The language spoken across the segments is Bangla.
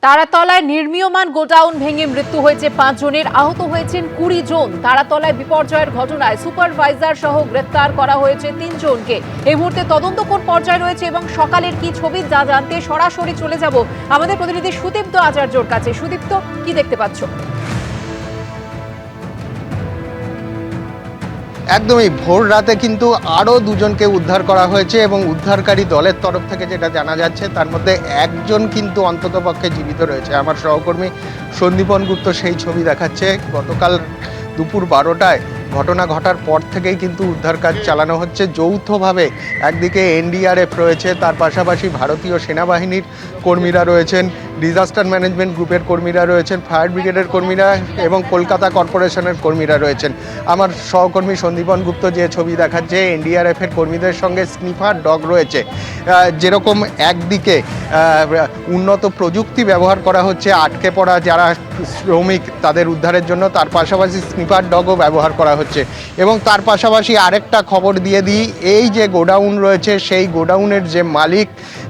তারাতলায় নির্মীয়মান গোডাউন ভেঙে মৃত্যু হয়েছে 5 জনের, আহত হয়েছেন 20 জন। তারাতলায় বিপর্যয়ের ঘটনায় সুপারভাইজার সহ গ্রেফতার করা হয়েছে 3 জনকে। এই মুহূর্তে তদন্ত কোন পর্যায়ে রয়েছে এবং সকালের কি ছবি যা জানতে সরাসরি চলে যাব আমাদের প্রতিনিধি সুদীপ্ত আচার্যর কাছে। সুদীপ্ত, কি দেখতে পাচ্ছ? একদমই ভোর রাতে কিন্তু আরও দুজনকে উদ্ধার করা হয়েছে এবং উদ্ধারকারী দলের তরফ থেকে যেটা জানা যাচ্ছে তার মধ্যে একজন কিন্তু অন্ততপক্ষে জীবিত রয়েছে। আমার সহকর্মী সন্দীপন গুপ্ত সেই ছবি দেখাচ্ছে। গতকাল দুপুর 12টায় ঘটনা ঘটার পর থেকেই কিন্তু উদ্ধার কাজ চালানো হচ্ছে যৌথভাবে। একদিকে এনডিআরএফ রয়েছে, তার পাশাপাশি ভারতীয় সেনাবাহিনীর কর্মীরা রয়েছেন, ডিজাস্টার ম্যানেজমেন্ট গ্রুপের কর্মীরা রয়েছেন, ফায়ার ব্রিগেডের কর্মীরা এবং কলকাতা কর্পোরেশনের কর্মীরা রয়েছেন। আমার সহকর্মী সন্দীপন গুপ্ত যে ছবি দেখাচ্ছে, এনডিআরএফের কর্মীদের সঙ্গে স্নিফার ডগ রয়েছে। যেরকম একদিকে উন্নত প্রযুক্তি ব্যবহার করা হচ্ছে আটকে পড়া যারা শ্রমিক তাদের উদ্ধারের জন্য, তার পাশাপাশি স্নিফার ডগও ব্যবহার করা হচ্ছে। এবং তার পাশাপাশি আরেকটা খবর দিয়ে দিই, এই যে গোডাউন রয়েছে সেই গোডাউনের যে মালিক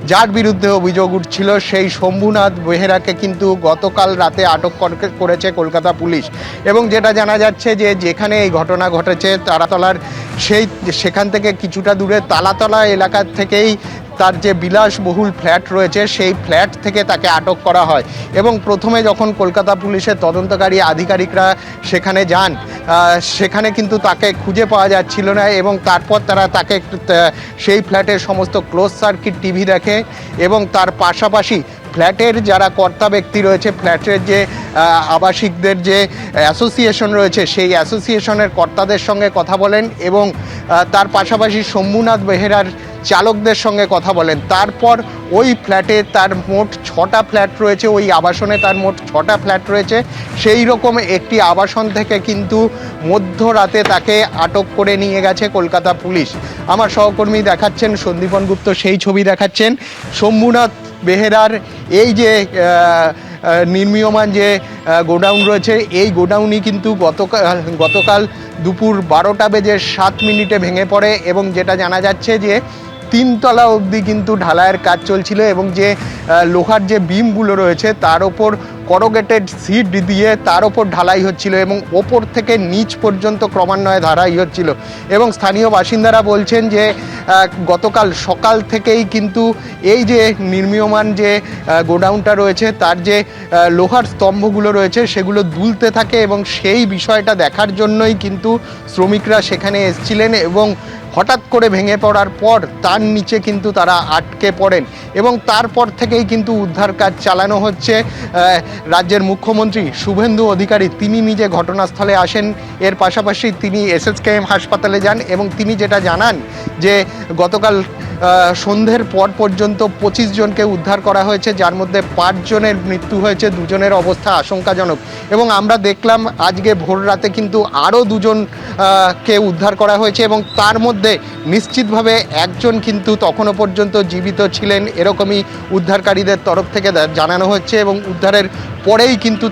যার বিরুদ্ধে অভিযোগ উঠছিল সেই শম্ভুনাথ বেহেরাকে কিন্তু গতকাল রাতে আটক করেছে কলকাতা পুলিশ। এবং যেটা জানা যাচ্ছে যে যেখানে এই ঘটনা ঘটেছে তারাতলার সেখান থেকে কিছুটা দূরে তালাতলা এলাকা থেকেই তার যে বিলাসবহুল ফ্ল্যাট রয়েছে সেই ফ্ল্যাট থেকে তাকে আটক করা হয়। এবং প্রথমে যখন কলকাতা পুলিশের তদন্তকারী আধিকারিকরা সেখানে যান, সেখানে কিন্তু তাকে খুঁজে পাওয়া যাচ্ছিল না এবং তারপর তারা তাকে সেই ফ্ল্যাটের সমস্ত ক্লোজ সার্কিট টিভি দেখে এবং তার পাশাপাশি ফ্ল্যাটের যারা কর্তা ব্যক্তি রয়েছে, ফ্ল্যাটের যে আবাসিকদের যে অ্যাসোসিয়েশন রয়েছে সেই অ্যাসোসিয়েশনের কর্তাদের সঙ্গে কথা বলেন এবং তার পাশাপাশি শম্ভুনাথ বেহেরার চালকদের সঙ্গে কথা বলেন। তারপর ওই ফ্ল্যাটে তার মোট 6টা ফ্ল্যাট রয়েছে, ওই আবাসনে তার মোট 6টা ফ্ল্যাট রয়েছে। সেই রকম একটি আবাসন থেকে কিন্তু মধ্যরাতে তাকে আটক করে নিয়ে গেছে কলকাতা পুলিশ। আমার সহকর্মী দেখাচ্ছেন, সন্দীপন গুপ্ত সেই ছবি দেখাচ্ছেন। শম্ভুনাথ বেহেরার এই যে নির্মীয়মান যে গোডাউন রয়েছে এই গোডাউনই কিন্তু গতকাল দুপুর 12টা বেজে 7 মিনিটে ভেঙে পড়ে এবং যেটা জানা যাচ্ছে যে 3 তলা অবধি কিন্তু ঢালাইয়ের কাজ চলছিল এবং যে লোহার যে বিমগুলো রয়েছে তার ওপর করোগেটেড সিট দিয়ে তার ওপর ঢালাই হচ্ছিল এবং ওপর থেকে নিচ পর্যন্ত ক্রমান্বয়ে ঢালাই হচ্ছিল। এবং স্থানীয় বাসিন্দারা বলছেন যে গতকাল সকাল থেকেই কিন্তু এই যে নির্মীয়মান যে গোডাউনটা রয়েছে তার যে লোহার স্তম্ভগুলো রয়েছে সেগুলো দুলতে থাকে এবং সেই বিষয়টা দেখার জন্যই কিন্তু শ্রমিকরা সেখানে এসেছিলেন এবং হঠাৎ করে ভেঙে পড়ার পর তার নিচে কিন্তু তারা আটকে পড়েন এবং তারপর থেকেই কিন্তু উদ্ধার কাজ চালানো হচ্ছে। রাজ্যের মুখ্যমন্ত্রী শুভেন্দু অধিকারী তিনি নিজে ঘটনাস্থলে আসেন, এর পাশাপাশি তিনি SSKM হাসপাতালে যান এবং তিনি যেটা জানান যে গতকাল সন্ধ্যের পর পর্যন্ত 25 জনকে উদ্ধার করা হয়েছে, যার মধ্যে 5 জনের মৃত্যু হয়েছে, 2 জনের অবস্থা আশঙ্কাজনক। এবং আমরা দেখলাম আজকে ভোর রাতে কিন্তু আরও 2 জনকে উদ্ধার করা হয়েছে এবং তার মধ্যে নিশ্চিতভাবে একজন কিন্তু তখনও পর্যন্ত জীবিত ছিলেন এরকমই উদ্ধারকারীদের তরফ থেকে জানানো হচ্ছে এবং উদ্ধারের পরেই কিন্তু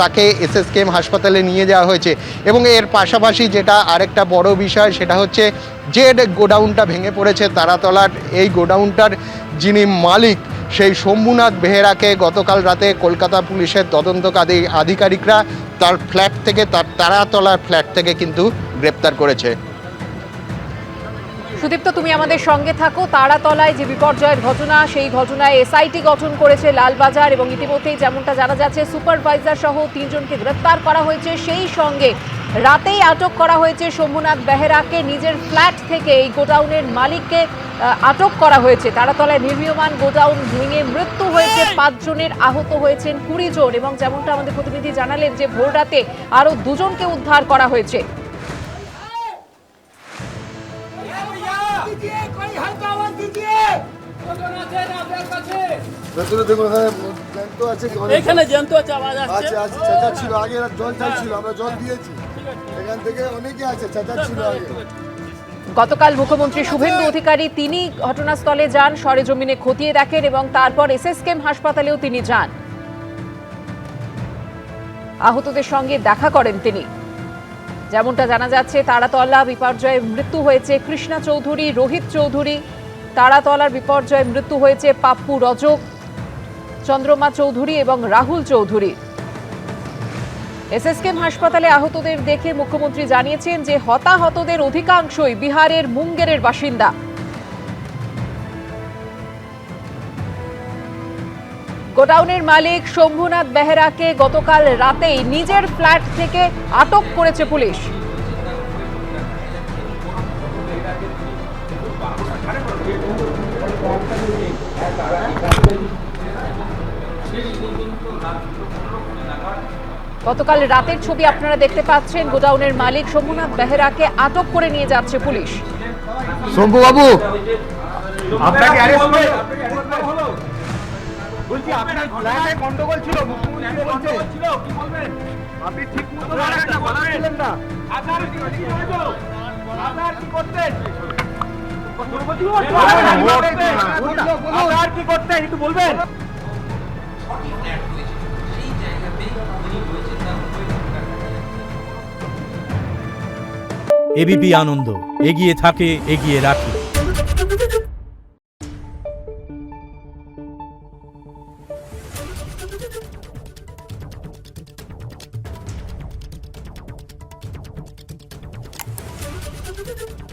তাকে SSKM হাসপাতালে নিয়ে যাওয়া হয়েছে। এবং এর পাশাপাশি যেটা আরেকটা বড় বিষয় সেটা হচ্ছে যে গোডাউনটা ভেঙে পড়েছে তারাতলার, এই গোডাউনটার যিনি মালিক সেই শম্ভুনাথ বেহেরাকে গতকাল রাতে কলকাতা পুলিশের তদন্তকারী আধিকারিকরা তার ফ্ল্যাট থেকে, তার তারাতলার ফ্ল্যাট থেকে কিন্তু গ্রেপ্তার করেছে। সুদীপ্ত, তুমি আমাদের সঙ্গে থাকো। তারাতলায় যে বিপর্যয়ের ঘটনা, সেই ঘটনায় SIT গঠন করেছে লালবাজার এবং ইতিমধ্যেই যেমনটা জানা যাচ্ছে সুপারভাইজার সহ 3 জনকে গ্রেপ্তার করা হয়েছে। সেই সঙ্গে রাতেই আটক করা হয়েছে শম্ভুনাথ বেহেরাকে, নিজের ফ্ল্যাট থেকে এই গোডাউনের মালিককে আটক করা হয়েছে। তারাতলায় নির্মীয়মান গোডাউন ভেঙে মৃত্যু হয়েছে 5 জনের, আহত হয়েছেন 20 জন এবং যেমনটা আমাদের প্রতিনিধি জানালেন যে ভোর রাতে আরও 2 জনকে উদ্ধার করা হয়েছে। এখানে জ্যান্ত আছে, আওয়াজ আসছে। চাচা ছিল আগে, জল চাইছিল, আমরা জল দিয়েছি। এখান থেকে অনেকে আছে, চাচা ছিল আগে। গতকাল মুখ্যমন্ত্রী শুভেন্দু অধিকারী তিনি ঘটনাস্থলে যান, সরেজমিনে খতিয়ে দেখেন এবং তারপর SSKM হাসপাতালেও তিনি যান, আহতদের সঙ্গে দেখা করেন তিনি। যেমনটা জানা যাচ্ছে তারাতলা বিপর্যয়ে মৃত্যু হয়েছে কৃষ্ণা চৌধুরী, রোহিত চৌধুরী। তারাতলার বিপর্যয়ে মৃত্যু হয়েছে পাপ্পু রজক। চন্দ্রমা চৌধুরী এবং রাহুল চৌধুরী। এসএসকেএম হাসপাতালে আহতদের দেখে মুখ্যমন্ত্রী জানিয়েছেন যে হতাহতদের অধিকাংশই বিহারের মুঙ্গেরের বাসিন্দা। গোডাউনের মালিক শম্ভুনাথ বেহেরাকে গতকাল রাতেই নিজের ফ্ল্যাট থেকে আটক করেছে পুলিশ। গতকাল রাতের ছবি আপনারা দেখতে পাচ্ছেন। গোডাউনের মালিক শম্ভুনাথ বেহেরাকে আটক করে নিয়ে যাচ্ছে পুলিশ। শম্ভু বাবু, আপনাকে বলছি আপনার ফ্ল্যাটে গন্ডগোল ছিল, মুখ্যমন্ত্রী বলছে কি বলবেন? আপনি ঠিক মতো একটা কথা বললেন না। আধার কি করেছো? আধার কি করতেন? আধার কি করতেন একটু বলবেন? এবিপি আনন্দ, এগিয়ে থাকে, এগিয়ে রাখে। Thank you.